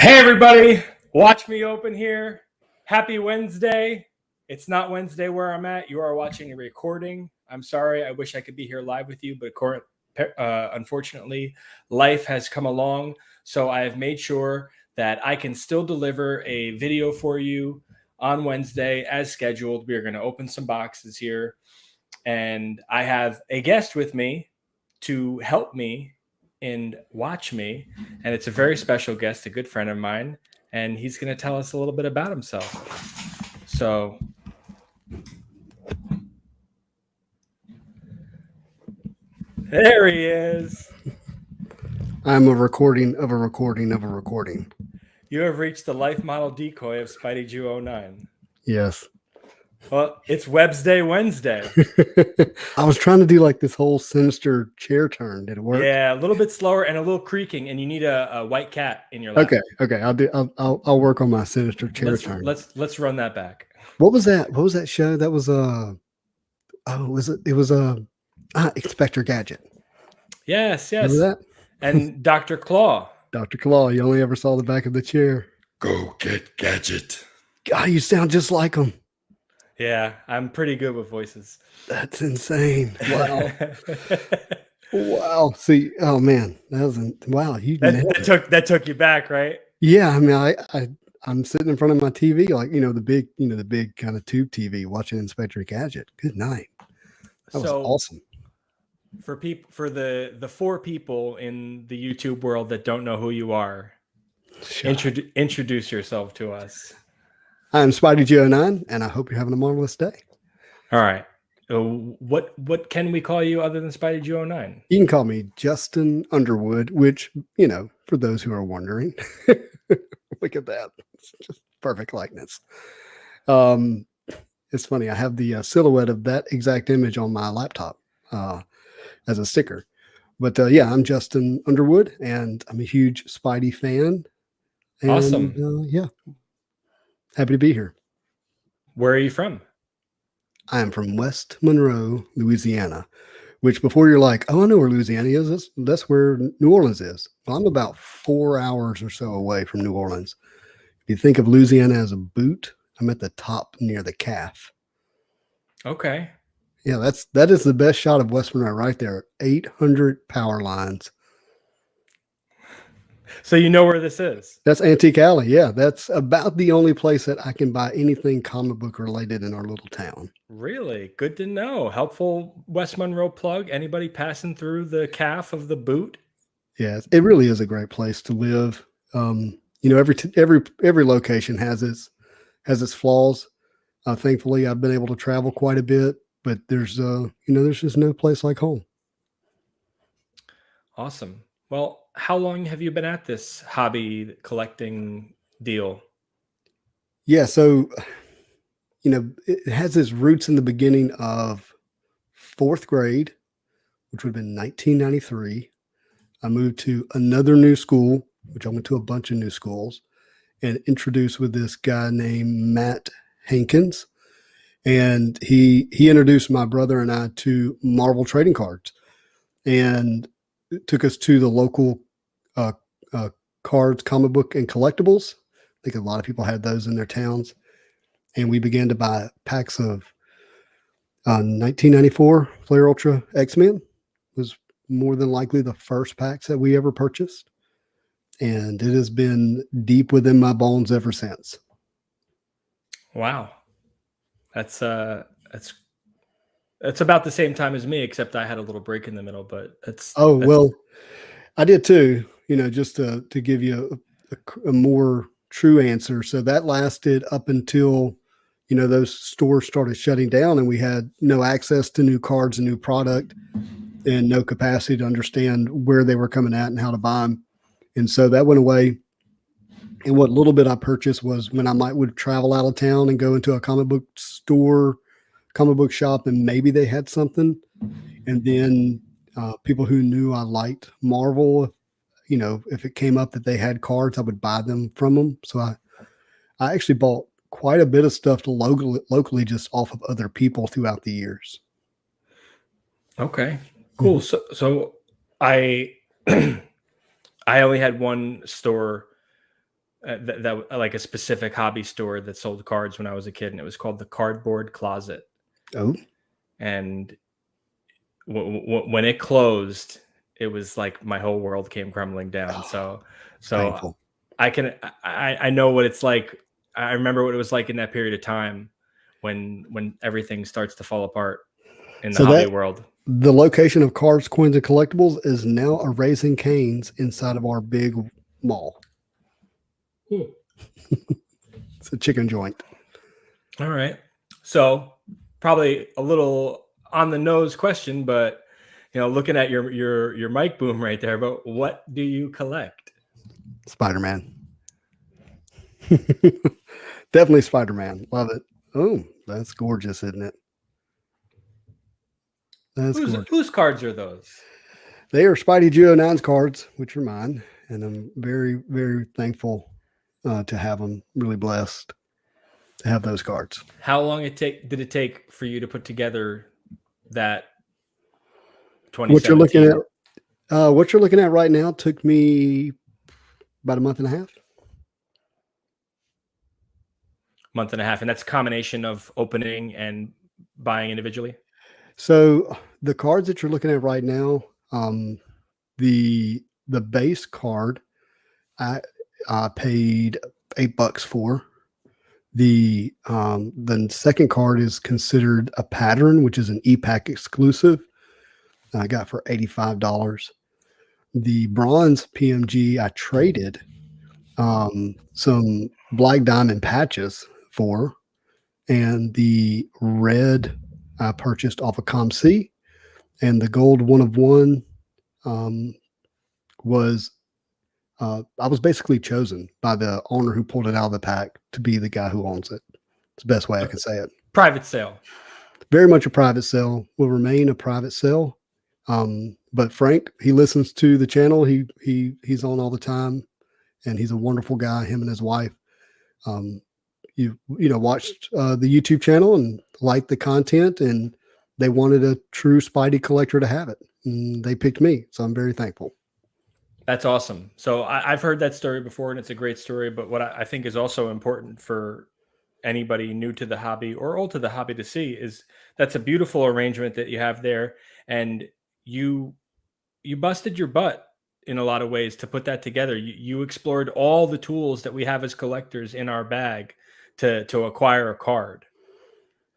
Hey everybody, watch me open here. Happy Wednesday. It's not Wednesday where I'm at. You are watching a recording. I'm sorry. I wish I could be here live with you, but unfortunately, life has come along. So I have made sure that I can still deliver a video for you on Wednesday as scheduled. We are going to open some boxes here. And I have a guest with me to help me and watch me, and it's a very special guest, a good friend of mine, and he's going to tell us a little bit about himself. So there he is. I'm a recording of a recording of a recording. You have reached the life model decoy of spideyjeu09. Yes. Well, it's Websday Wednesday. I was trying to do like this whole sinister chair turn. Did it work? Yeah, a little bit slower and a little creaking, and you need a white cat in your lap. Okay. I'll work on my sinister chair turn. Let's run that back. What was that? What was that show? That was Inspector Gadget. Yes. Remember that? And Dr. Claw. Dr. Claw, you only ever saw the back of the chair. Go get Gadget. God, you sound just like him. Yeah, I'm pretty good with voices. That's insane. Wow. Wow. See, oh man, that took you back, right? Yeah, I mean, I'm sitting in front of my TV, like the big kind of tube TV, watching Inspector Gadget. Good night. That was awesome. For the four people in the YouTube world that don't know who you are, introduce yourself to us. I'm spideyjeu09, and I hope you're having a marvelous day. All right. What can we call you other than spideyjeu09? You can call me Justin Underwood, which, for those who are wondering, look at that. It's just perfect likeness. It's funny. I have the silhouette of that exact image on my laptop as a sticker. But yeah, I'm Justin Underwood, and I'm a huge Spidey fan. And, awesome. Yeah. Happy to be here. Where are you from? I am from West Monroe, Louisiana, which before you're like, oh, I know where Louisiana is. That's where New Orleans is. Well, I'm about 4 hours or so away from New Orleans. If you think of Louisiana as a boot, I'm at the top near the calf. Okay. Yeah, that is the best shot of West Monroe right there. 800 power lines. So you know where this is? That's Antique Alley. Yeah, that's about the only place that I can buy anything comic book related in our little town. Really? Good to know. Helpful West Monroe plug. Anybody passing through the calf of the boot? Yeah, it really is a great place to live. Every location has its flaws. Thankfully, I've been able to travel quite a bit, but there's just no place like home. Awesome. Well, how long have you been at this hobby collecting deal? Yeah, so, it has its roots in the beginning of 4th grade, which would have been 1993. I moved to another new school, which I went to a bunch of new schools, and introduced with this guy named Matt Hankins. And he introduced my brother and I to Marvel trading cards, and it took us to the local cards, comic book, and collectibles. I think a lot of people had those in their towns. And we began to buy packs of 1994 Flare Ultra X-Men. Was more than likely the first packs that we ever purchased. And it has been deep within my bones ever since. Wow. That's about the same time as me, except I had a little break in the middle, but well, I did too, just to give you a more true answer. So that lasted up until, those stores started shutting down and we had no access to new cards and new product and no capacity to understand where they were coming at and how to buy them. And so that went away. And what little bit I purchased was when I would travel out of town and go into a comic book store, comic book shop, and maybe they had something. And then people who knew I liked Marvel, if it came up that they had cards, I would buy them from them. So I actually bought quite a bit of stuff locally just off of other people throughout the years. Okay, cool. So I only had one store that like a specific hobby store that sold cards when I was a kid, and it was called the Cardboard Closet. Oh, And when it closed, it was like my whole world came crumbling down. So painful. I know what it's like. I remember what it was like in that period of time when everything starts to fall apart in the hobby world. The location of Cards, Coins, and Collectibles is now a Raising Cane's inside of our big mall. It's a chicken joint. All right. So probably a little on the nose question, but looking at your mic boom right there, but what do you collect? Spider-Man. Definitely Spider-Man. Love it. Oh, that's gorgeous, isn't it? Whose cards are those? They are spideyjeu09's cards, which are mine, and I'm very, very thankful to have them. Really blessed to have those cards. How long did it take for you to put together that 2017? What you're looking at right now took me about a month and a half. And that's a combination of opening and buying individually. So the cards that you're looking at right now, the base card, I paid $8 for. The second card is considered a pattern, which is an EPAC exclusive. I got for $85. The bronze PMG I traded some black diamond patches for, and the red I purchased off of ComC, and the gold 1 of 1 was I was basically chosen by the owner who pulled it out of the pack to be the guy who owns it. It's the best way I can say it. Private sale. Very much a private sale. Will remain a private sale. But Frank, he listens to the channel. He's on all the time, and he's a wonderful guy. Him and his wife. You watched the YouTube channel and liked the content, and they wanted a true Spidey collector to have it. And they picked me, so I'm very thankful. That's awesome. So I've heard that story before, and it's a great story. But what I think is also important for anybody new to the hobby or old to the hobby to see is that's a beautiful arrangement that you have there, and you busted your butt in a lot of ways to put that together. You explored all the tools that we have as collectors in our bag to acquire a card.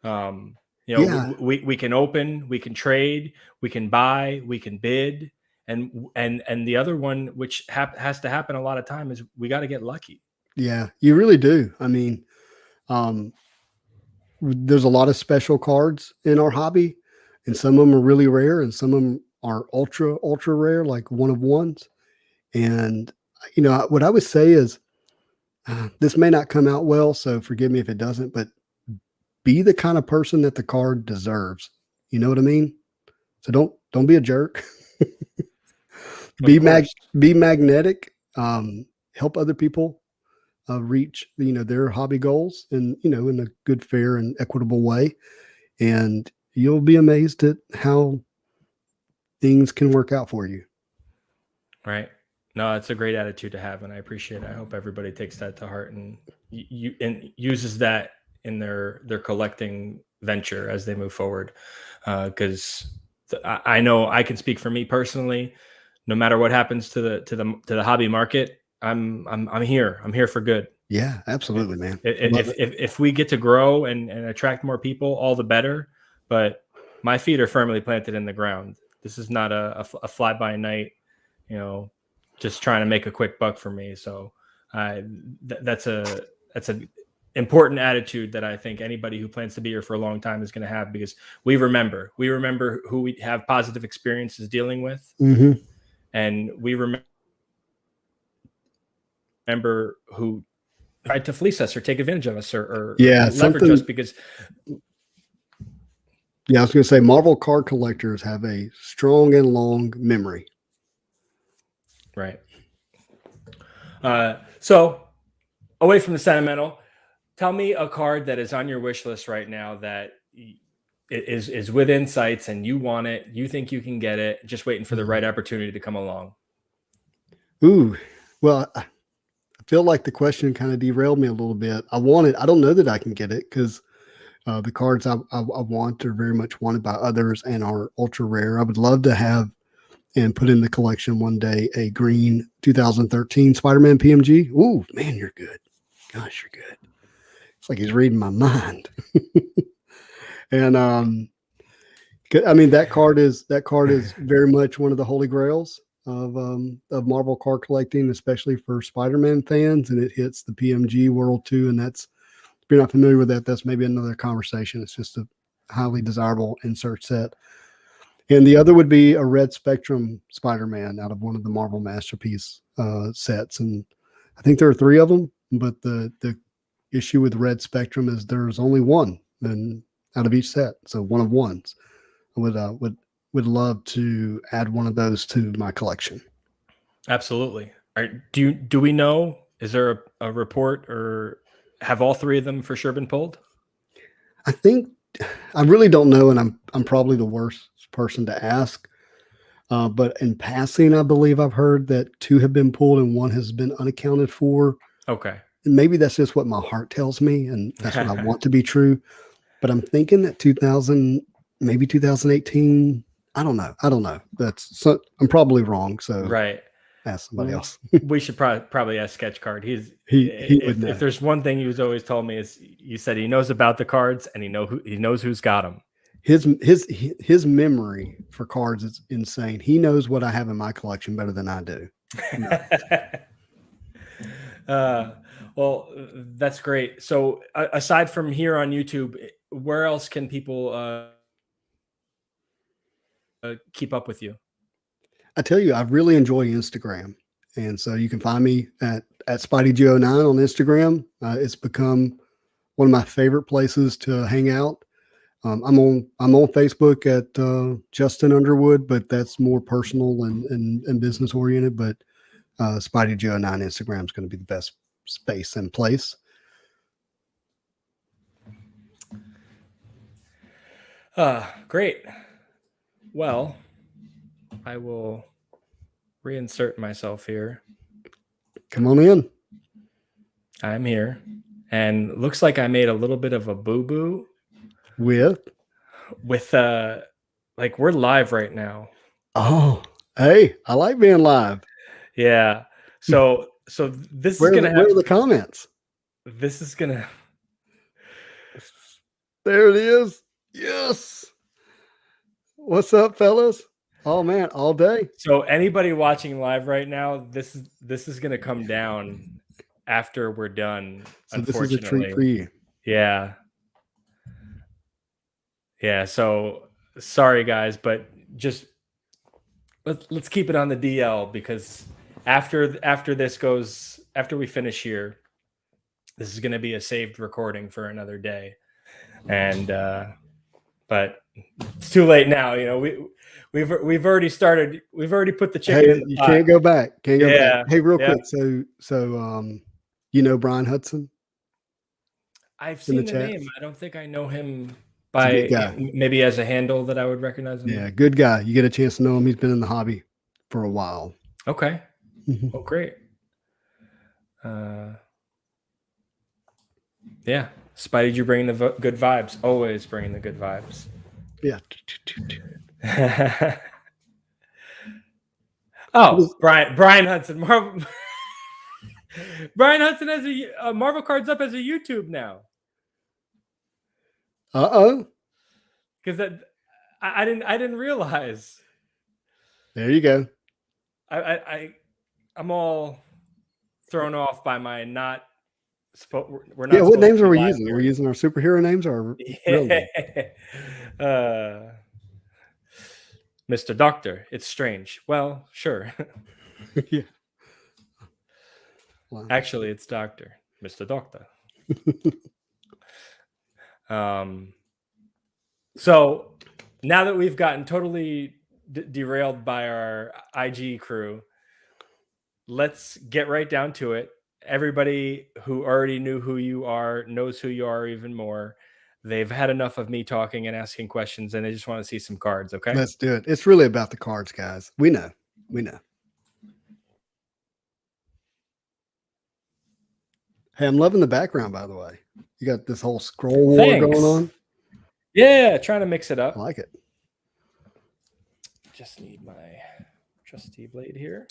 We can open, we can trade, we can buy, we can bid, and the other one, which has to happen a lot of time, is we got to get lucky. Yeah, you really do. I mean, there's a lot of special cards in our hobby, and some of them are really rare, and some of them are ultra rare, like 1 of 1s. And what I would say is, this may not come out well, so forgive me if it doesn't, but be the kind of person that the card deserves. You know what I mean? So don't be a jerk. Be magnetic. Help other people reach their hobby goals, and in a good, fair, and equitable way. And you'll be amazed at how things can work out for you. Right. No, it's a great attitude to have, and I appreciate it. I hope everybody takes that to heart and uses that in their collecting venture as they move forward. Because I know I can speak for me personally. No matter what happens to the hobby market, I'm here. I'm here for good. Yeah, absolutely, man. If we get to grow and attract more people, all the better. But my feet are firmly planted in the ground. This is not a fly by night, just trying to make a quick buck for me. So that's an important attitude that I think anybody who plans to be here for a long time is going to have, because we remember who we have positive experiences dealing with. Mm-hmm. And we remember who tried to fleece us or take advantage of us or leverage us because. Yeah, I was going to say Marvel card collectors have a strong and long memory. Right. So away from the sentimental, tell me a card that is on your wish list right now that is within sights and you want it, you think you can get it, just waiting for the right opportunity to come along. Ooh, well, I feel like the question kind of derailed me a little bit. I don't know that I can get it because the cards I want are very much wanted by others and are ultra rare. I would love to have and put in the collection one day a green 2013 Spider-Man PMG. Ooh, man, you're good. Gosh, you're good. It's like he's reading my mind. And I mean, that card is very much one of the holy grails of Marvel card collecting, especially for Spider-Man fans. And it hits the PMG world too. And that's, if you're not familiar with that, that's maybe another conversation. It's just a highly desirable insert set. And the other would be a Red Spectrum Spider-Man out of one of the Marvel Masterpiece sets. And I think there are 3 of them, but the issue with Red Spectrum is there's only one and out of each set. So one of ones. I would love to add one of those to my collection. Absolutely. All right. Do we know, is there a report, or have all 3 of them for sure been pulled? I really don't know, and I'm probably the worst person to ask. But in passing, I believe I've heard that 2 have been pulled and 1 has been unaccounted for. Okay. And maybe that's just what my heart tells me, and that's what I want to be true. But I'm thinking that 2018. I don't know. I'm probably wrong. So right. Ask somebody else. We should probably ask Sketch Card. He would know. If there's one thing he's always told me is, you said he knows about the cards and he knows who's got them. His memory for cards is insane. He knows what I have in my collection better than I do. Well, that's great. So aside from here on YouTube, where else can people keep up with you? I tell you, I really enjoy Instagram. And so you can find me at spideyjeu09 on Instagram. It's become one of my favorite places to hang out. I'm on Facebook at Justin Underwood, but that's more personal and business oriented. But spideyjeu09 Instagram is going to be the best space and place. Great. Well, I will reinsert myself here. Come on in. I'm here, and looks like I made a little bit of a boo-boo with like, we're live right now. Oh, hey, I like being live. Yeah. So this where is gonna where are the comments? This is gonna. There it is. Yes. What's up, fellas? Oh man, all day. So anybody watching live right now, this is gonna come down after we're done. So this is a treat for you. Yeah. Yeah. So sorry guys, but just let's keep it on the DL, because after we finish here, this is gonna be a saved recording for another day. And but it's too late now. You know, we've already started. We've already put the chicken in the pot. Can't go back. Can't go back. Hey, real quick. So you know Brian Hudson? I've seen the name. I don't think I know him by maybe as a handle that I would recognize him. Yeah, good guy. You get a chance to know him. He's been in the hobby for a while. Okay. Oh, great. Yeah. Spidey, you bringing the good vibes. Always bringing the good vibes. Yeah. Oh, Brian Hudson. Brian Hudson has a Marvel Cards Up as a YouTube now. Because I didn't realize. There you go. I'm all thrown off by my not. We're not. Yeah, what names are we using? Are we using our superhero names or real names? Mr. Doctor, it's strange. Well, sure. Yeah. Wow. Actually, it's Doctor, Mr. Doctor. So now that we've gotten totally derailed by our IG crew, let's get right down to it. Everybody who already knew who you are knows who you are even more. They've had enough of me talking and asking questions, and they just want to see some cards. Okay, let's do it. It's really about the cards, guys. We know. Hey, I'm loving the background, by the way. You got this whole scroll war Thanks. going on. Yeah, trying to mix it up. I like it. Just need my trusty blade here.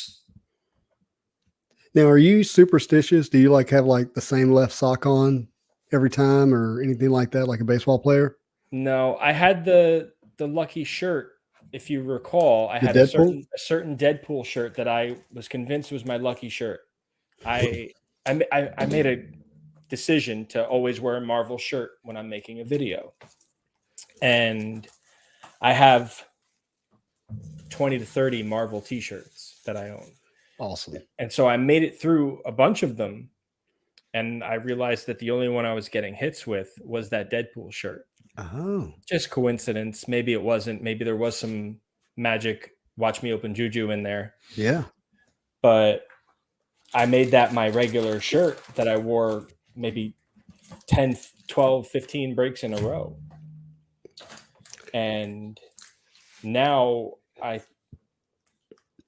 Now, are you superstitious? Do you like have like the same left sock on every time or anything like that, like a baseball player? No, I had the lucky shirt. If you recall, I The had Deadpool? a certain Deadpool shirt that I was convinced was my lucky shirt. I made a decision to always wear a Marvel shirt when I'm making a video, and I have 20 to 30 Marvel T-shirts that I own. Awesome. And so I made it through a bunch of them, and I realized that the only one I was getting hits with was that Deadpool shirt. Oh, Just coincidence. Maybe it wasn't. Maybe there was some magic watch me open juju in there. yeah. But I made that my regular shirt that I wore maybe 10, 12, 15 breaks in a row. And now I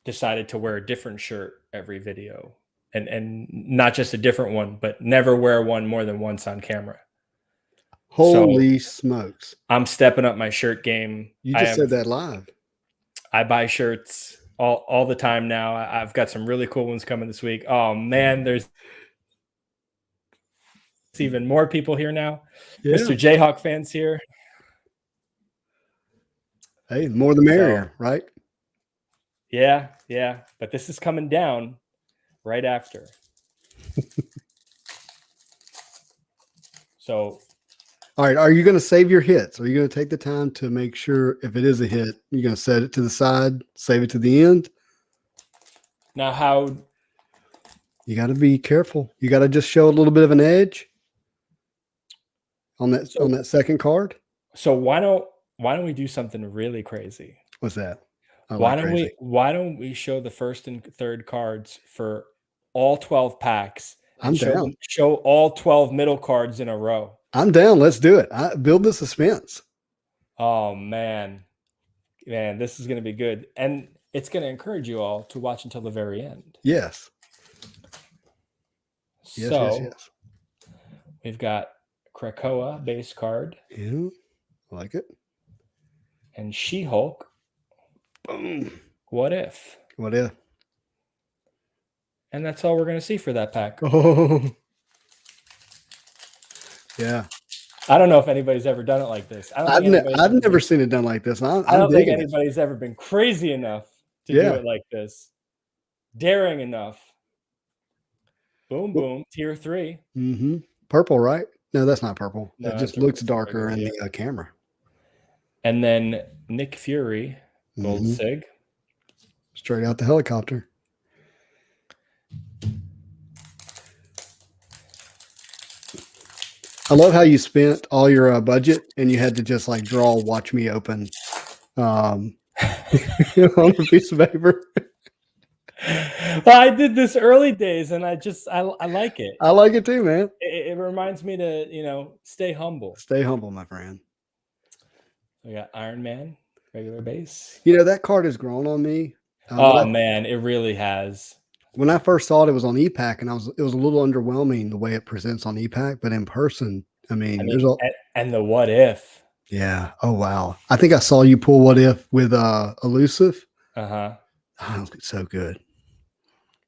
decided to wear a different shirt every video. And not just a different one, but never wear one more than once on camera. Holy smokes. I'm stepping up my shirt game. You just said that live. I buy shirts all the time now. I've got some really cool ones coming this week. Oh man, there's even more people here now. Yeah. Mr. Jayhawk fans here. Hey, the more the merrier, right? Yeah. But this is coming down right after. So, all right. Are you going to save your hits? Are you going to take the time to make sure if it is a hit, you're going to set it to the side, save it to the end? now how You got to be careful. You got to just show a little bit of an edge on that second card. So why don't we do something really crazy? What's that? Why don't we show the first and third cards for all 12 packs and show all 12 middle cards in a row? I'm down. Let's do it. Build the suspense. Oh man, this is going to be good. And it's going to encourage you all to watch until the very end. Yes. Yes. We've got Krakoa base card. Yeah, I like it. And She-Hulk. Boom. What if? And that's all we're going to see for that pack. Oh. Yeah. I don't know if anybody's ever done it like this. I've never seen it done like this. I don't think anybody's ever been crazy enough to do it like this. Daring enough. Boom, boom. Tier 3. Mm-hmm. Purple, right? No, that's not purple. No, it just looks darker in the camera. And then Nick Fury, Gold Sig. Straight out the helicopter. I love how you spent all your budget and you had to just like draw "Watch Me Open" on a piece of paper. Well, I did this early days, and I like it. I like it too, man. It reminds me to stay humble. Stay humble, my friend. We got Iron Man, regular base. That card has grown on me. Man, it really has. When I first saw it was on EPAC, and it was a little underwhelming the way it presents on EPAC, but in person, there's and the what if. Yeah. Oh wow. I think I saw you pull what if with elusive. Oh, it's so good.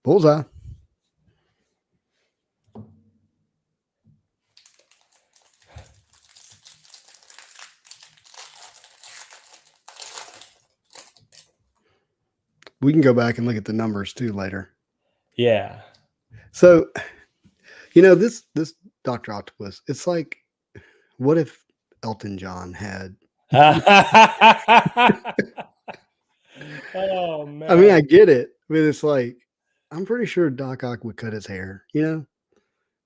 Bullseye. We can go back and look at the numbers too later. Yeah. So, this Dr. Octopus, it's like, what if Elton John had? Oh man. I get it, but it's like, I'm pretty sure Doc Ock would cut his hair,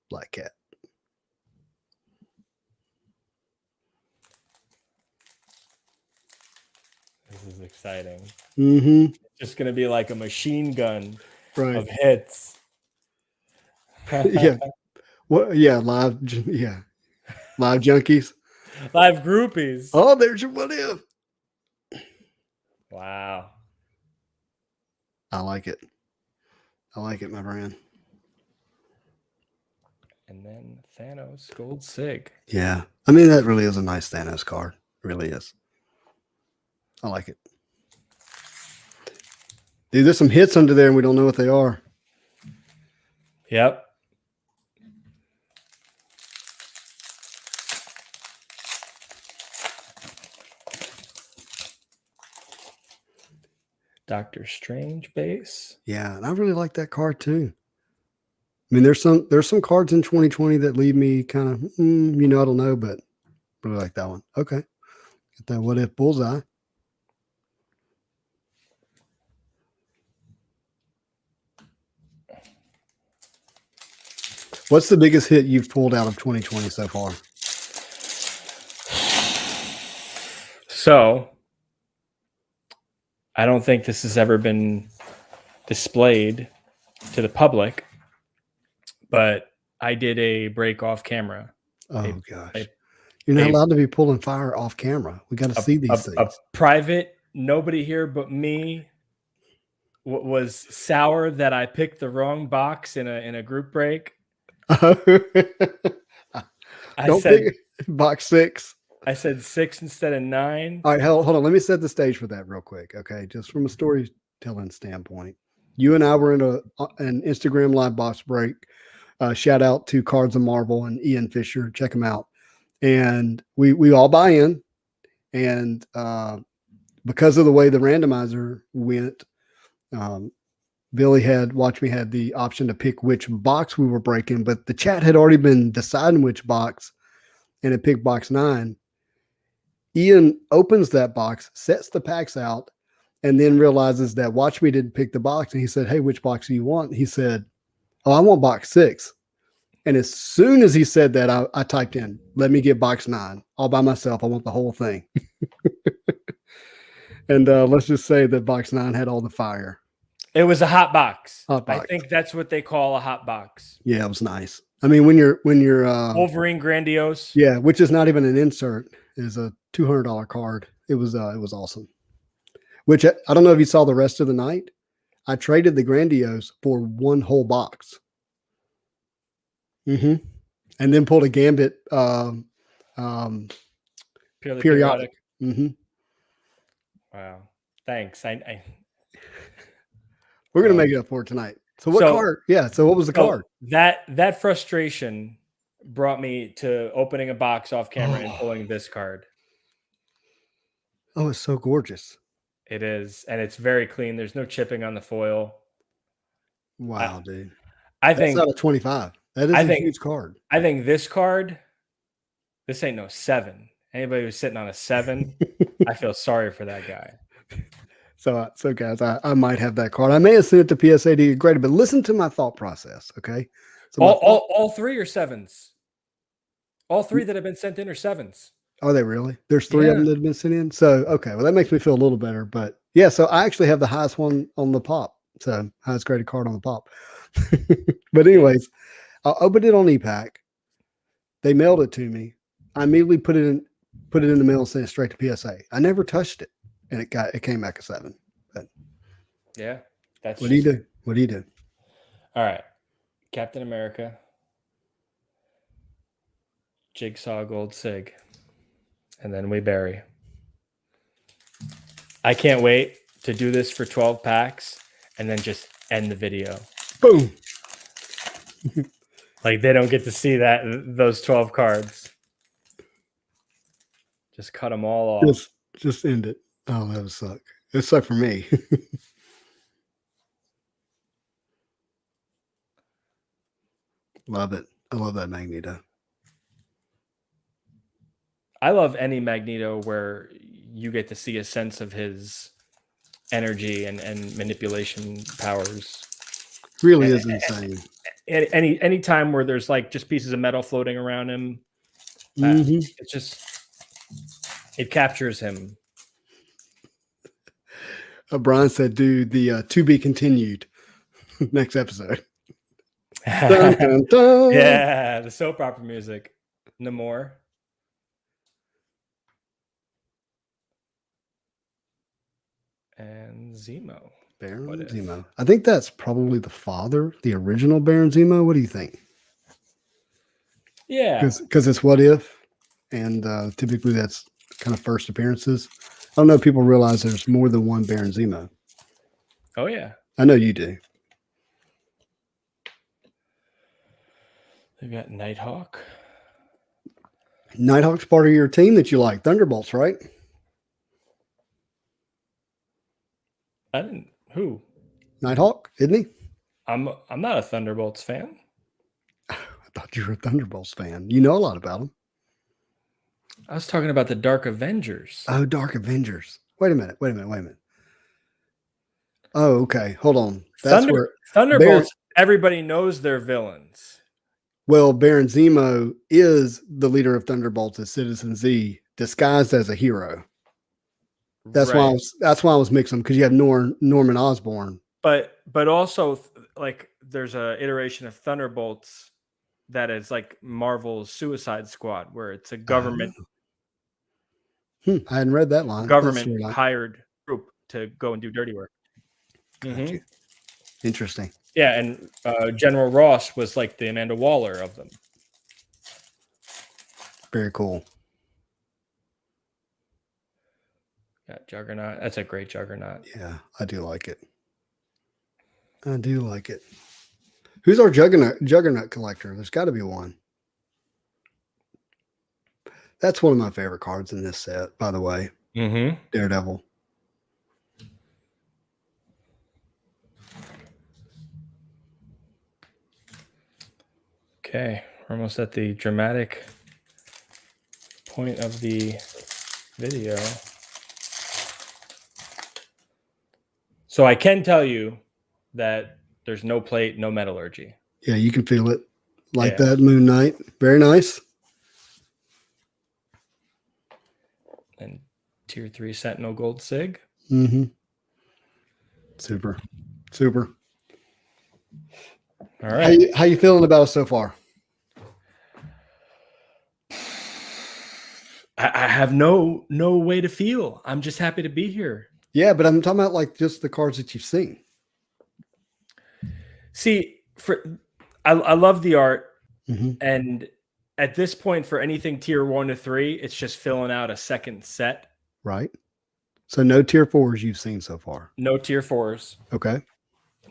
Black Cat. This is exciting. Mm-hmm. It's just going to be like a machine gun of hits. Yeah. What? Yeah. Live junkies. Live groupies. Oh, there's your what if. Wow. I like it, my friend. And then Thanos Gold Sig. Yeah. I mean, that really is a nice Thanos card. It really is. I like it. Dude, there's some hits under there and we don't know what they are. Yep. Doctor Strange base. Yeah, and I really like that card too. I mean, there's some cards in 2020 that leave me kind of, I don't know, but really like that one. Okay. Get that what if bullseye. What's the biggest hit you've pulled out of 2020 so far? So, I don't think this has ever been displayed to the public, but I did a break off camera. Oh, gosh. You're not allowed to be pulling fire off camera. We got to see these things. A private, nobody here but me was sour that I picked the wrong box in a group break. Don't pick box 6. I said 6 instead of 9. All right, hold on. Let me set the stage for that real quick. Okay, just from a storytelling standpoint, you and I were in an Instagram live box break. Shout out to Cards of Marvel and Ian Fisher. Check them out. And we all buy in. And because of the way the randomizer went, Billy had the option to pick which box we were breaking, but the chat had already been deciding which box, and it picked box 9. Ian opens that box, sets the packs out, and then realizes that Watch Me didn't pick the box. And he said, "Hey, which box do you want?" He said, "Oh, I want box 6." And as soon as he said that, I typed in, "Let me get box 9 all by myself. I want the whole thing." And let's just say that box 9 had all the fire. It was a hot box. Hot box. I think that's what they call a hot box. Yeah, it was nice. I mean, when you're Wolverine Grandiose. Yeah, which is not even an insert, is a $200 card. It was awesome. Which I don't know if you saw the rest of the night. I traded the Grandiose for one whole box. And then pulled a Gambit periodic. Wow. Thanks. We're gonna make it up for it tonight. So what card? Yeah. So what was the card? That frustration brought me to opening a box off camera and pulling this card. Oh, it's so gorgeous. It is, and it's very clean. There's no chipping on the foil. Wow, dude. I think that's out of 25. That is a huge card. I think this card, this ain't no 7. Anybody who's sitting on a 7, I feel sorry for that guy. So guys, I might have that card. I may have sent it to PSA to get graded, but listen to my thought process, okay? So all 3 are 7s. All 3 that have been sent in are 7s. Are they really? There's 3 of them that have been sent in. So okay, well that makes me feel a little better. But yeah, so I actually have the highest one on the pop. So highest graded card on the pop. But anyways, I opened it on ePack. They mailed it to me. I immediately put it in the mail and sent it straight to PSA. I never touched it, and it came back a 7. But yeah, that's what do you do? What do you do? All right, Captain America, Jigsaw Gold Sig, and then we bury. I can't wait to do this for 12 packs and then just end the video. Boom. Like they don't get to see those 12 cards. Just cut them all off. Just end it. Oh, that would suck. It sucked for me. Love it. I love that Magneto. I love any Magneto where you get to see a sense of his energy and manipulation powers. Really is insane. Any time where there's like just pieces of metal floating around him, it captures him. Brian said, "Do the to be continued next episode." Dun, dun, dun. Yeah, the soap opera music. Namor. And Zemo. Baron Zemo. I think that's probably the father, the original Baron Zemo. What do you think? Yeah. because it's what if, and typically that's kind of first appearances. I don't know if people realize there's more than one Baron Zemo. Oh yeah. I know you do. They've got Nighthawk. Nighthawk's part of your team that you like. Thunderbolts, right? I didn't. Who? Nighthawk, isn't he? I'm not a Thunderbolts fan. I thought you were a Thunderbolts fan. You know a lot about them. I was talking about the Dark Avengers. Oh, Dark Avengers. Wait a minute. Oh, okay. Hold on. That's where Thunderbolts. Everybody knows they're villains. Well, Baron Zemo is the leader of Thunderbolts as Citizen Z, disguised as a hero. That's why I was mixing them, because you have Norman Osborn. But also, like, there's a iteration of Thunderbolts that is like Marvel's Suicide Squad, where it's a government I hadn't read that line. government hired group to go and do dirty work. Mm-hmm. Interesting. Yeah, and General Ross was like the Amanda Waller of them. Very cool. Yeah, Juggernaut. That's a great Juggernaut. Yeah, I do like it. Who's our Juggernaut collector? There's got to be one. That's one of my favorite cards in this set, by the way. Mm-hmm. Daredevil. Okay, we're almost at the dramatic point of the video. So I can tell you that there's no plate, no metallurgy. Yeah, you can feel it. Like that Moon Knight. Very nice. And Tier 3 Sentinel Gold Sig. Mm-hmm. Super. All right. How you feeling about it so far? I have no way to feel. I'm just happy to be here. Yeah, but I'm talking about like just the cards that you've seen. See, I love the art, mm-hmm. and at this point, for anything Tier 1 to 3, it's just filling out a second set. Right. So no Tier 4s you've seen so far. No Tier 4s. Okay.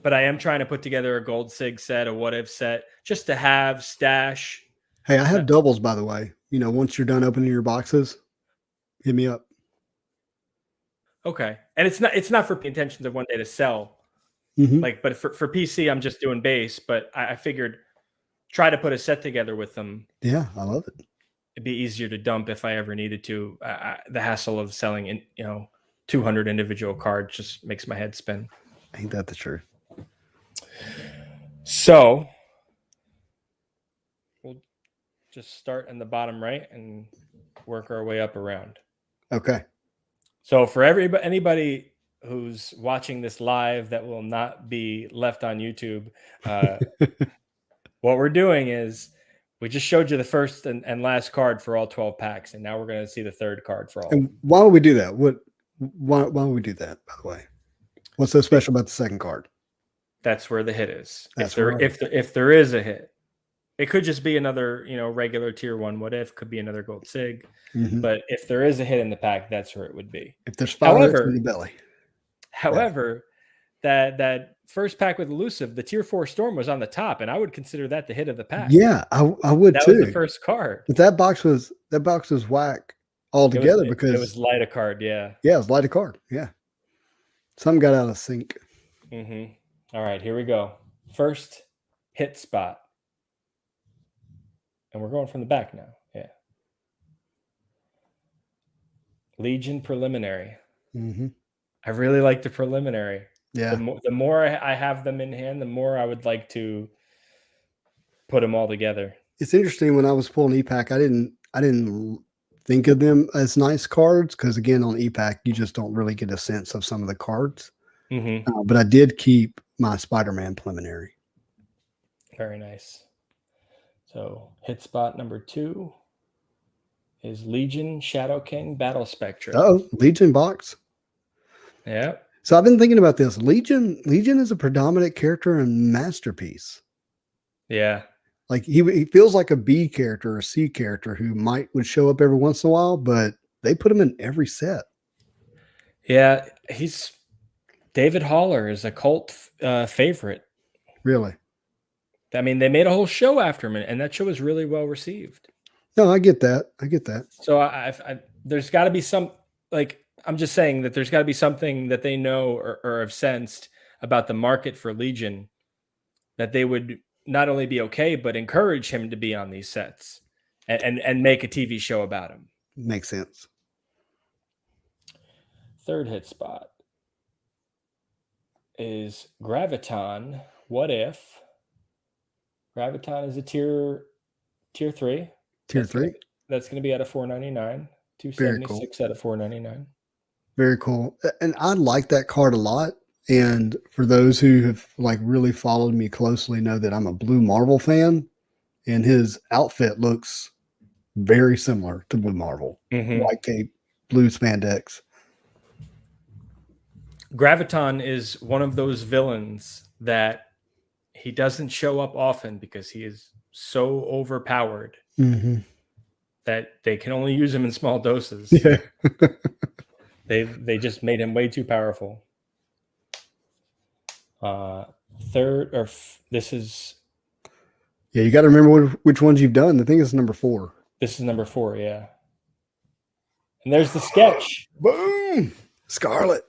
But I am trying to put together a Gold Sig set, a What If set, just to have stash. Hey, I have doubles, by the way. You know, once you're done opening your boxes, hit me up. Okay. And it's not for intentions of one day to sell. Mm-hmm. Like, but for PC, I'm just doing base. But I figured try to put a set together with them. Yeah, I love it. It'd be easier to dump if I ever needed to. The hassle of selling 200 individual cards just makes my head spin. Ain't that the truth? So we'll just start in the bottom right and work our way up around. Okay. So for anybody who's watching this live that will not be left on YouTube, what we're doing is we just showed you the first and last card for all 12 packs, and now we're going to see the third card for all. And why would we do that? Why would we do that, by the way? What's so special about the second card? That's where the hit is. That's if there is a hit, it could just be another, regular Tier 1 What If, could be another Gold Sig. Mm-hmm. But if there is a hit in the pack, that's where it would be. If there's fire in the belly. However, that first pack with Elusive, the Tier 4 Storm was on the top, and I would consider that the hit of the pack. Yeah, I would that too. That was the first card. But that box was whack altogether because it was light a card, yeah. Yeah, it was light a card. Yeah. Something got out of sync. Mm-hmm. All right, here we go. First hit spot. And we're going from the back now. Yeah. Legion Preliminary. Mm-hmm. I really like the Preliminary. Yeah. The more I have them in hand, the more I would like to put them all together. It's interesting, when I was pulling E-Pack, I didn't think of them as nice cards because, again, on E-Pack, you just don't really get a sense of some of the cards. Mm-hmm. But I did keep my Spider-Man Preliminary. Very nice. So hit spot number 2 is Legion Shadow King Battle Spectre. Oh, Legion box. Yeah. So I've been thinking about this. Legion is a predominant character in Masterpiece. Yeah. Like he feels like a B character or a C character who would show up every once in a while, but they put him in every set. Yeah, David Haller is a cult favorite. Really? I mean, they made a whole show after him, and that show was really well received. No, I get that. I get that. So there's got to be some, like, I'm just saying that there's got to be something that they know or have sensed about the market for Legion that they would not only be okay, but encourage him to be on these sets and make a TV show about him. Makes sense. Third hit spot is Graviton. What if Graviton is a tier 3? Tier 3? That's going to be out of 499. 276 out of 499. Very cool. And I like that card a lot. And for those who have like really followed me closely know that I'm a Blue Marvel fan, and his outfit looks very similar to Blue Marvel. White cape, blue spandex. Graviton is one of those villains that he doesn't show up often because he is so overpowered that they can only use him in small doses. Yeah. They just made him way too powerful. This is. Yeah, you got to remember which ones you've done. The thing is number 4. This is number 4, yeah. And there's the sketch. Boom! Scarlet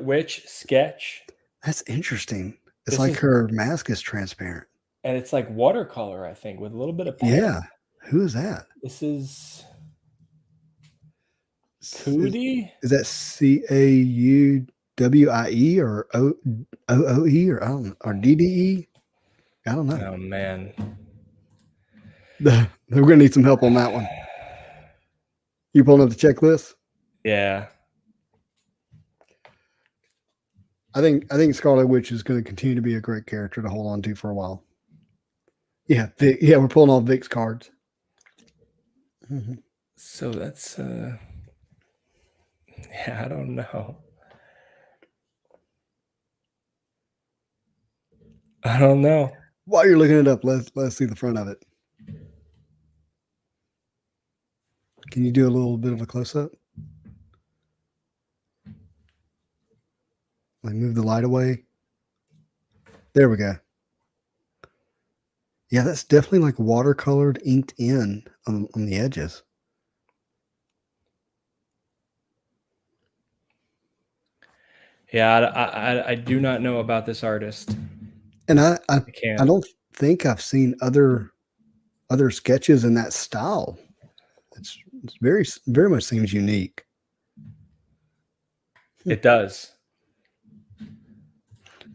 Witch sketch. That's interesting. It's like her mask is transparent. And it's like watercolor, I think, with a little bit of paint. Yeah. Who is that? This is Cootie? Is that Cauwie or OOE or I don't know, or DDE? I don't know. Oh man. We're gonna need some help on that one. You pulling up the checklist? Yeah. I think Scarlet Witch is going to continue to be a great character to hold on to for a while. Yeah, Vic, yeah, we're pulling all Vic's cards. So that's yeah, I don't know. While you're looking it up, let's see the front of it. Can you do a little bit of a close-up? Like move the light away. There we go. Yeah, that's definitely like watercolored, inked in on the edges. Yeah, I do not know about this artist. And I don't think I've seen other sketches in that style. It's very much seems unique. It does.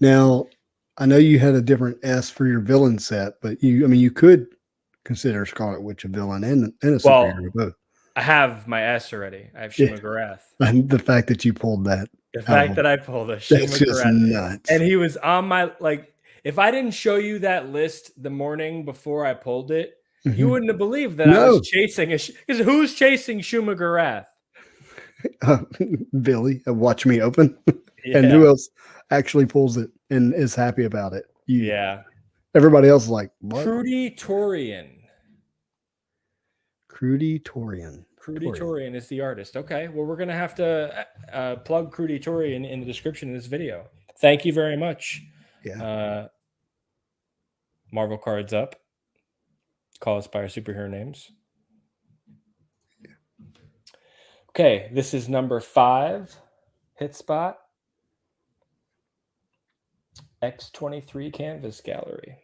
Now, I know you had a different S for your villain set, but you could consider Scarlet Witch a villain and a superhero both. I have my S already. I have Shuma Gorath. And the fact that you pulled that. The fact that I pulled a Shuma that's just Gorath. Nuts. And he was on my, like, if I didn't show you that list the morning before I pulled it, you wouldn't have believed that I was chasing because who's chasing Shuma Gorath? Billy, Watch Me Open. Yeah. And who else actually pulls it and is happy about it? Yeah. Everybody else is like, what? Crudy Torian is the artist. Okay. Well, we're going to have to plug Crudy Torian in the description of this video. Thank you very much. Yeah. Marvel Cards Up. Call us by our superhero names. Yeah. Okay. This is number 5 hit spot. X23 Canvas Gallery.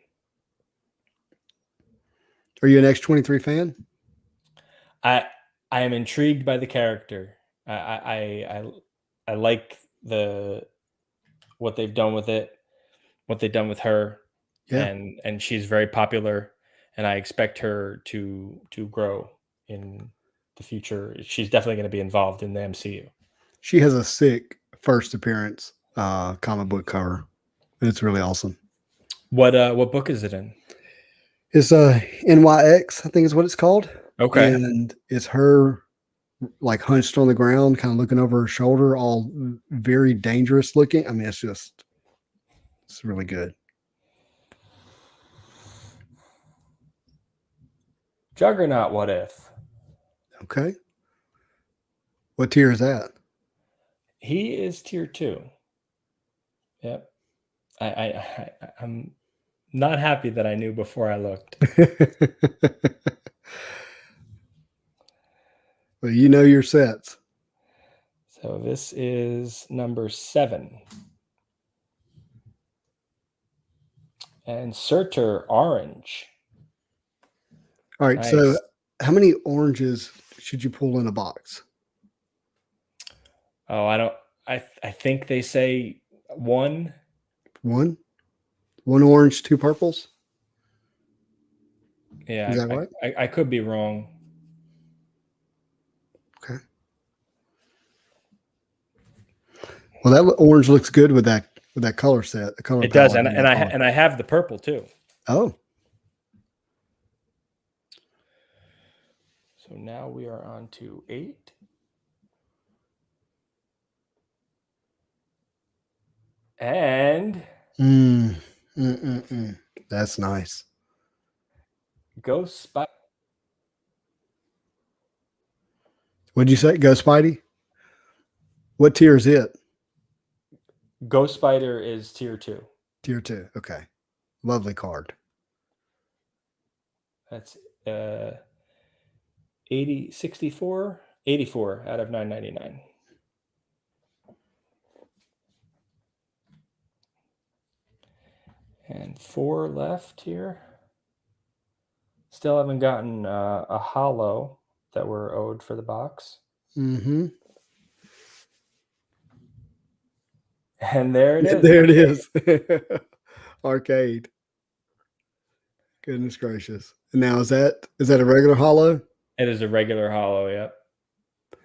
Are you an X23 fan? I am intrigued by the character. I like what they've done with it, what they've done with her, and she's very popular, and I expect her to grow in the future. She's definitely going to be involved in the MCU. She has a sick first appearance comic book cover. It's really awesome. What book is it in? It's NYX, I think is what it's called. Okay. And it's her like hunched on the ground, kind of looking over her shoulder, all very dangerous looking. I mean, it's really good. Juggernaut, what if? Okay. What tier is that? He is tier 2. Yep. I'm not happy that I knew before I looked. Well, you know your sets. So this is number 7. And Surtur Orange. All right. Nice. So how many oranges should you pull in a box? Oh, I think they say 1. One orange, 2 purples. Yeah, Is that right? I could be wrong. Okay. Well, that orange looks good with that color set. The color It does, palette and on. I have the purple too. Oh, So now we are on to 8. And that's nice. Ghost Spider. What'd you say? Go Spidey? What tier is it? Ghost Spider is tier 2. Tier 2. Okay. Lovely card. That's 84 out of 999. And 4 left here. Still haven't gotten a hollow that we're owed for the box. Mm-hmm. And there it is. There it is. Arcade. Goodness gracious. And now is that a regular hollow? It is a regular hollow, yep.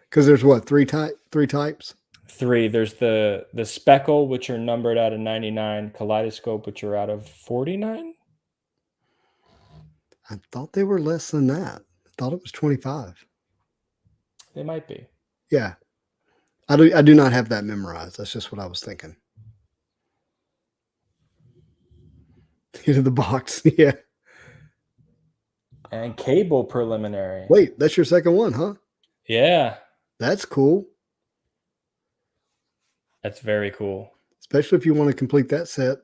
Because there's what, three types? 3. There's the speckle, which are numbered out of 99, kaleidoscope, which are out of 49. I thought they were less than that. I thought it was 25. They might be. Yeah. I do not have that memorized. That's just what I was thinking. Into the box. Yeah. And cable preliminary. Wait, that's your second one, huh? Yeah. That's cool. That's very cool. Especially if you want to complete that set.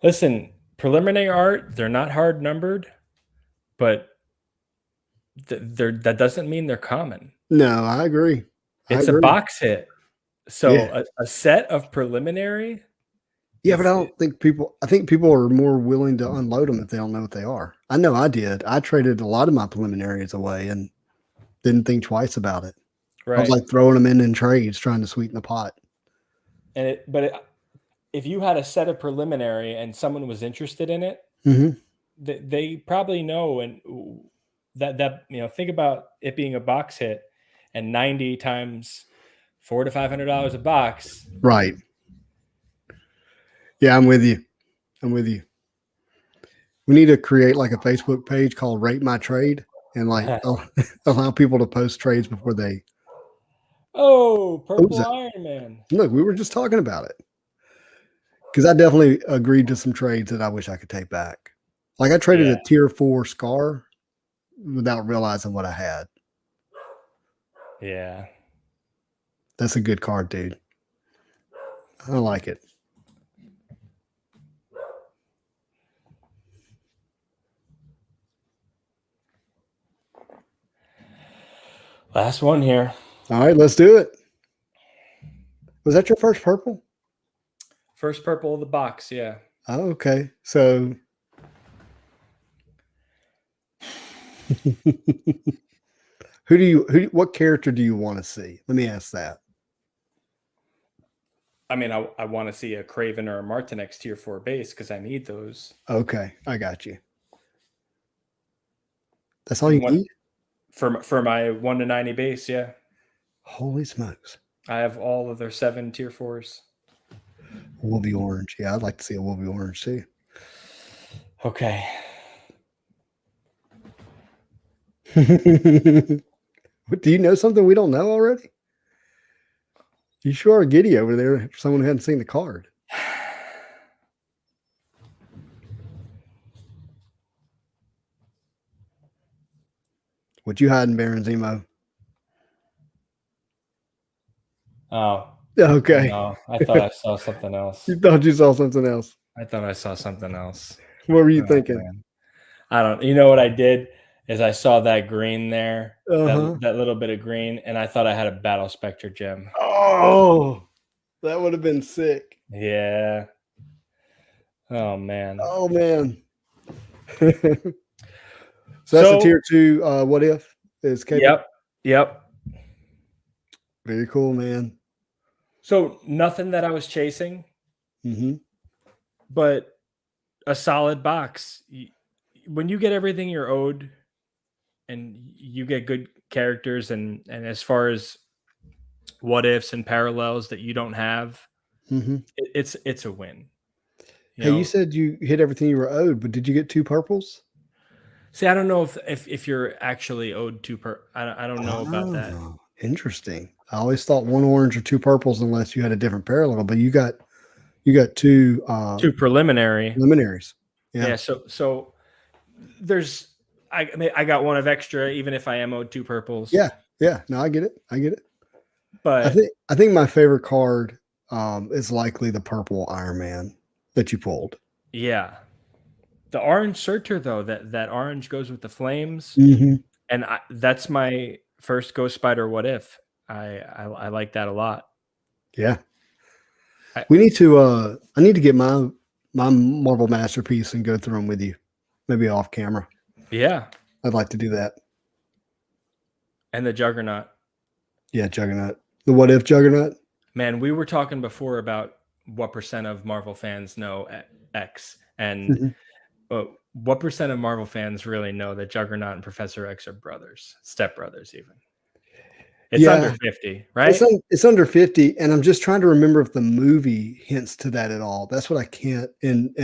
Listen, preliminary art, they're not hard numbered, but that doesn't mean they're common. No, I agree. It's a box hit. So Yeah. a set of preliminary. Yeah, but I think people are more willing to unload them if they don't know what they are. I know I did. I traded a lot of my preliminaries away and didn't think twice about it. Right. I was like throwing them in trades, trying to sweeten the pot. If you had a set of preliminary and someone was interested in it, they probably know, and that think about it being a box hit and 90 times $400 to $500 a box. Right. Yeah, I'm with you. We need to create like a Facebook page called Rate My Trade and like allow people to post trades before they. Oh, Purple Iron Man. Look, we were just talking about it. Because I definitely agreed to some trades that I wish I could take back. Like I traded a tier 4 Scar without realizing what I had. Yeah. That's a good card, dude. I like it. Last one here. All right, let's do it. Was that your first purple? First purple of the box, yeah. Oh, okay. So what character do you want to see? Let me ask that. I mean, I want to see a Craven or a Martinex tier 4 base because I need those. Okay, I got you. That's all you need? For my 1 to 90 base, yeah. Holy smokes. I have all of their 7 tier 4s. Wolvie orange. Yeah, I'd like to see a Wolvie orange too. Okay. Do you know something we don't know already? You sure are giddy over there for someone who hadn't seen the card. What you hiding, Baron Zemo? Oh, Okay. no. I thought I saw something else. You thought you saw something else. I thought I saw something else. What were you Oh, thinking? man. I don't. You know what I did is I saw that green there, Uh-huh. that little bit of green, and I thought I had a Battle Spectre gem. Oh, that would have been sick. Yeah. Oh man. Oh man. So that's a tier 2 what if is cable. Yep. Very cool, man. So nothing that I was chasing, Mm-hmm. but a solid box. When you get everything you're owed and you get good characters and as far as what ifs and parallels that you don't have, Mm-hmm. it's a win. Hey, you said you hit everything you were owed, but did you get 2 purples? See, I don't know if you're actually owed 2 I don't know about that. Interesting. I always thought 1 orange or 2 purples unless you had a different parallel, but you got 2 2 preliminary. preliminaries. Yeah. So there's I mean I got 1 of extra even if I am owed 2 purples. Yeah. No, I get it. But I think my favorite card is likely the purple Iron Man that you pulled. yeah. The orange Surtur though, that orange goes with the flames. Mm-hmm. And that's my first Ghost Spider what if. I like that a lot. Yeah. We need to I need to get my Marvel masterpiece and go through them with you. Maybe off camera. Yeah. I'd like to do that. And the Juggernaut. Yeah, Juggernaut. The what if Juggernaut? Man, we were talking before about what percent of Marvel fans know X and what percent of Marvel fans really know that Juggernaut and Professor X are brothers, stepbrothers even? It's under 50, right? It's under 50, and I'm just trying to remember if the movie hints to that at all. That's what I can't in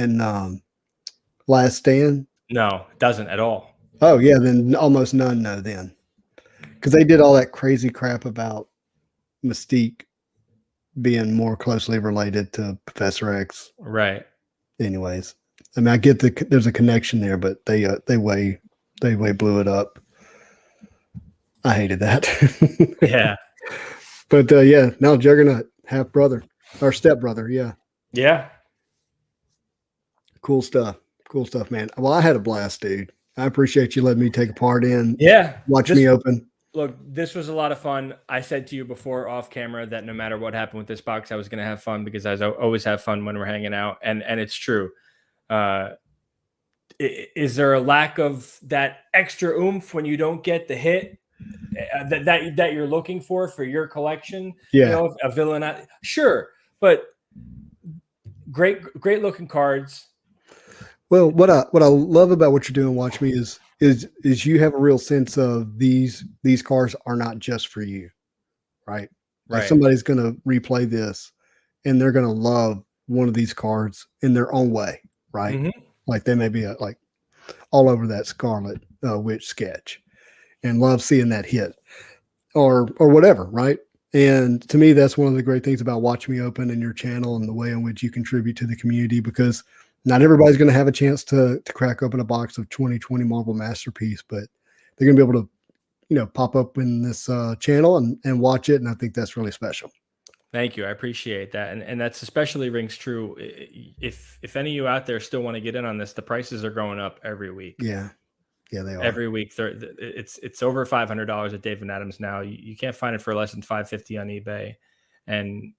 Last Stand. No, it doesn't at all. Oh yeah, then almost none know then. Because they did all that crazy crap about Mystique being more closely related to Professor X. Right. Anyways. I mean, I get there's a connection there, but they way blew it up. I hated that. Yeah. But yeah, no, Juggernaut, half brother or step brother. Yeah. Yeah. Cool stuff, man. Well, I had a blast, dude. I appreciate you letting me take a part in. Yeah. Watch me open. Look, this was a lot of fun. I said to you before off camera that no matter what happened with this box, I was going to have fun because I always have fun when we're hanging out, and it's true. Is there a lack of that extra oomph when you don't get the hit that you're looking for your collection? Yeah. You know, a villain, sure, but great looking cards. Well, what I love about what you're doing, Watch Me, is you have a real sense of these cards are not just for you, right? Like somebody's going to replay this and they're going to love one of these cards in their own way, right? Mm-hmm. Like they may be like all over that Scarlet Witch sketch and love seeing that hit or whatever, right? And to me, that's one of the great things about Watch Me Open and your channel and the way in which you contribute to the community, because not everybody's going to have a chance to crack open a box of 2020 Marvel Masterpiece, but they're going to be able to, you know, pop up in this channel and watch it. And I think that's really special. Thank you. I appreciate that. And that's especially rings true. If any of you out there still want to get in on this, the prices are going up every week. Yeah, they are. Every week. It's over $500 at Dave and Adams now. You can't find it for less than $550 on eBay. And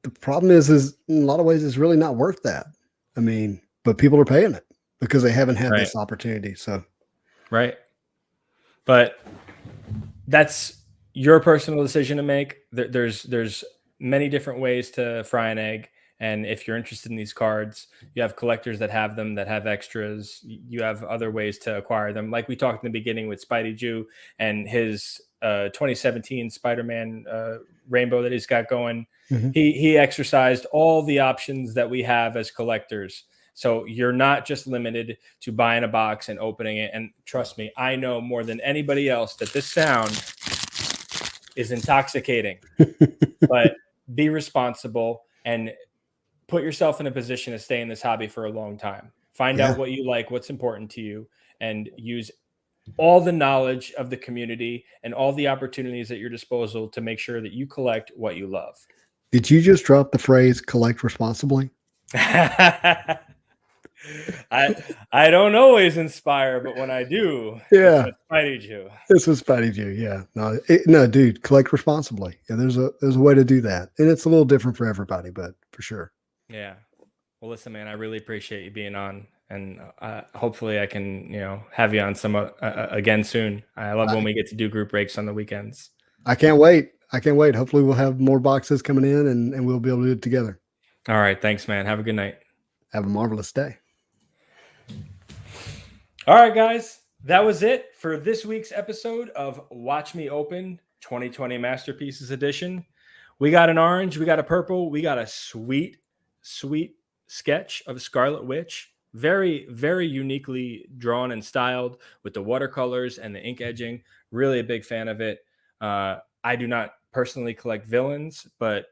the problem is in a lot of ways, it's really not worth that. I mean, but people are paying it because they haven't had this opportunity. So, right. But that's your personal decision to make. There's many different ways to fry an egg. And if you're interested in these cards, you have collectors that have them, that have extras. You have other ways to acquire them. Like we talked in the beginning with spideyjeu and his 2017 Spider-Man rainbow that he's got going. Mm-hmm. He exercised all the options that we have as collectors. So you're not just limited to buying a box and opening it. And trust me, I know more than anybody else that this sound is intoxicating. But be responsible and put yourself in a position to stay in this hobby for a long time. Find out what you like, what's important to you, and use all the knowledge of the community and all the opportunities at your disposal to make sure that you collect what you love. Did you just drop the phrase collect responsibly? I don't always inspire, but when I do, Yeah. it's a spideyjeu. This was spideyjeu. Yeah. No, dude, collect responsibly. Yeah, there's a way to do that. And it's a little different for everybody, but for sure. Yeah. Well, listen, man, I really appreciate you being on, and hopefully I can, have you on some again soon. I love when we get to do group breaks on the weekends. I can't wait. Hopefully we'll have more boxes coming in and we'll be able to do it together. All right. Thanks, man. Have a good night. Have a marvelous day. All right, guys. That was it for this week's episode of Watch Me Open 2020 Masterpieces Edition. We got an orange, we got a purple, we got a sweet sketch of Scarlet Witch. Very, very uniquely drawn and styled with the watercolors and the ink edging. Really a big fan of it. I do not personally collect villains, but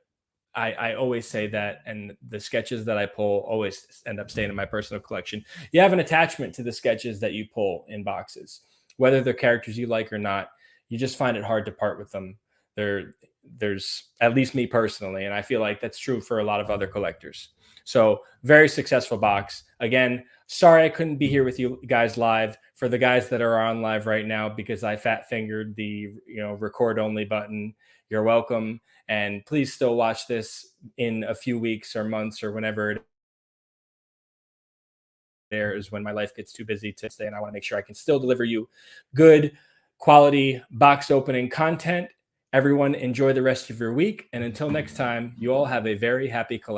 I always say that, and the sketches that I pull always end up staying in my personal collection. You have an attachment to the sketches that you pull in boxes, whether they're characters you like or not. You just find it hard to part with them. There's at least me personally, and I feel like that's true for a lot of other collectors. So very successful box. Again, sorry I couldn't be here with you guys live. For the guys that are on live right now, because I fat fingered the record only button, you're welcome. And please still watch this in a few weeks or months or whenever it airs, when my life gets too busy to stay, and I want to make sure I can still deliver you good quality box opening content. Everyone enjoy the rest of your week. And until next time, you all have a very happy collection.